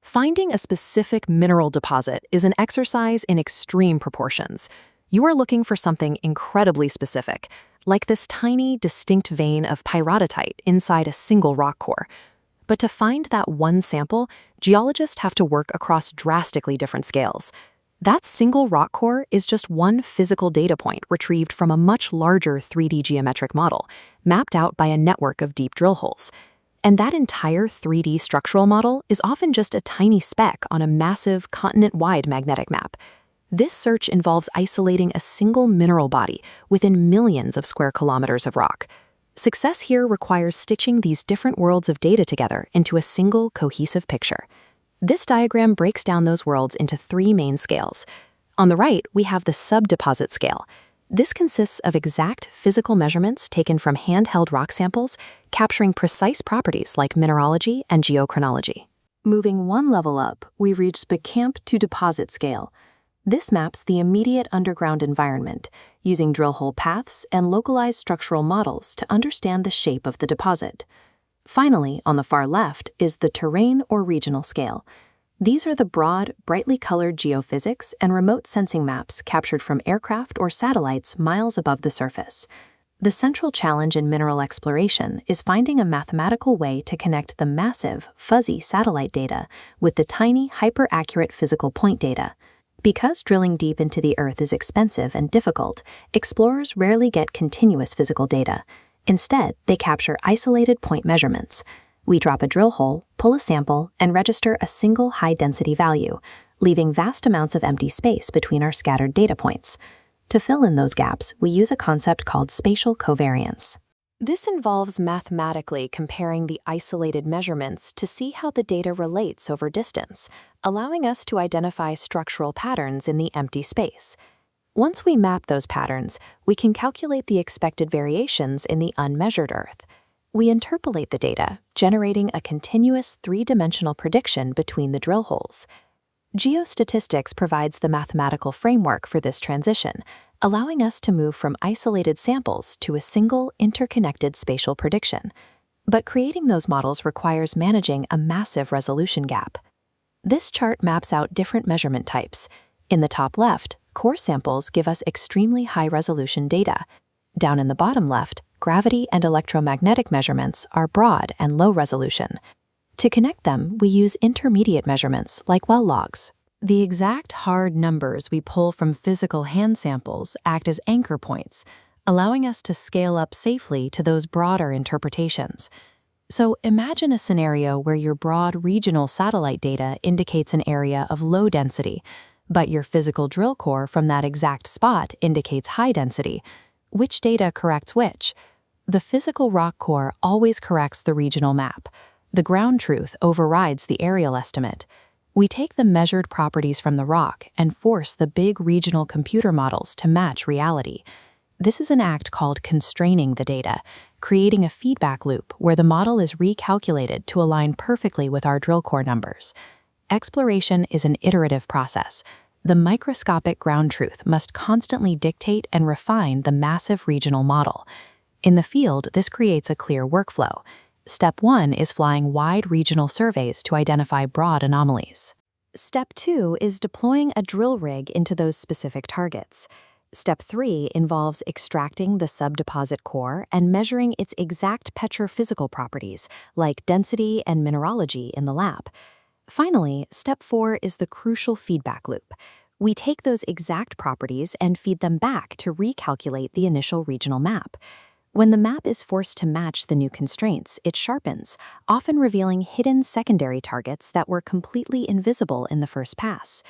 Finding a specific mineral deposit is an exercise in extreme proportions. You are looking for something incredibly specific, like this tiny, distinct vein of pyrrhotite inside a single rock core. But to find that one sample, geologists have to work across drastically different scales. That single rock core is just one physical data point retrieved from a much larger 3D geometric model, mapped out by a network of deep drill holes. And that entire 3D structural model is often just a tiny speck on a massive, continent-wide magnetic map. This search involves isolating a single mineral body within millions of square kilometers of rock. Success here requires stitching these different worlds of data together into a single, cohesive picture. This diagram breaks down those worlds into three main scales. On the right, we have the subdeposit scale. This consists of exact physical measurements taken from handheld rock samples, capturing precise properties like mineralogy and geochronology. Moving one level up, we reach the camp-to-deposit scale. This maps the immediate underground environment, using drill hole paths and localized structural models to understand the shape of the deposit. Finally, on the far left is the terrain or regional scale. These are the broad, brightly colored geophysics and remote sensing maps captured from aircraft or satellites miles above the surface. The central challenge in mineral exploration is finding a mathematical way to connect the massive, fuzzy satellite data with the tiny, hyper-accurate physical point data. Because drilling deep into the Earth is expensive and difficult, explorers rarely get continuous physical data. Instead, they capture isolated point measurements. We drop a drill hole, pull a sample, and register a single high-density value, leaving vast amounts of empty space between our scattered data points. To fill in those gaps, we use a concept called spatial covariance. This involves mathematically comparing the isolated measurements to see how the data relates over distance, allowing us to identify structural patterns in the empty space. Once we map those patterns, we can calculate the expected variations in the unmeasured Earth. We interpolate the data, generating a continuous three-dimensional prediction between the drill holes. Geostatistics provides the mathematical framework for this transition, allowing us to move from isolated samples to a single, interconnected spatial prediction. But creating those models requires managing a massive resolution gap. This chart maps out different measurement types. In the top left, core samples give us extremely high-resolution data. Down in the bottom left, gravity and electromagnetic measurements are broad and low resolution. To connect them, we use intermediate measurements like well logs. The exact hard numbers we pull from physical hand samples act as anchor points, allowing us to scale up safely to those broader interpretations. So imagine a scenario where your broad regional satellite data indicates an area of low density, but your physical drill core from that exact spot indicates high density. Which data corrects which? The physical rock core always corrects the regional map. The ground truth overrides the aerial estimate. We take the measured properties from the rock and force the big regional computer models to match reality. This is an act called constraining the data, creating a feedback loop where the model is recalculated to align perfectly with our drill core numbers. Exploration is an iterative process. The microscopic ground truth must constantly dictate and refine the massive regional model. In the field, this creates a clear workflow. Step 1 is flying wide regional surveys to identify broad anomalies. Step 2 is deploying a drill rig into those specific targets. Step 3 involves extracting the subdeposit core and measuring its exact petrophysical properties, like density and mineralogy in the lab. Finally, step 4 is the crucial feedback loop. We take those exact properties and feed them back to recalculate the initial regional map. When the map is forced to match the new constraints, it sharpens, often revealing hidden secondary targets that were completely invisible in the first pass.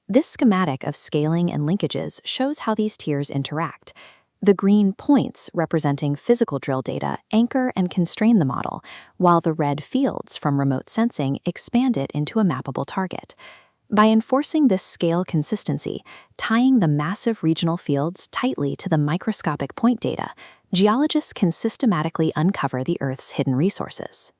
This schematic of scaling and linkages shows how these tiers interact. The green points, representing physical drill data, anchor and constrain the model, while the red fields from remote sensing expand it into a mappable target. By enforcing this scale consistency, tying the massive regional fields tightly to the microscopic point data, geologists can systematically uncover the Earth's hidden resources.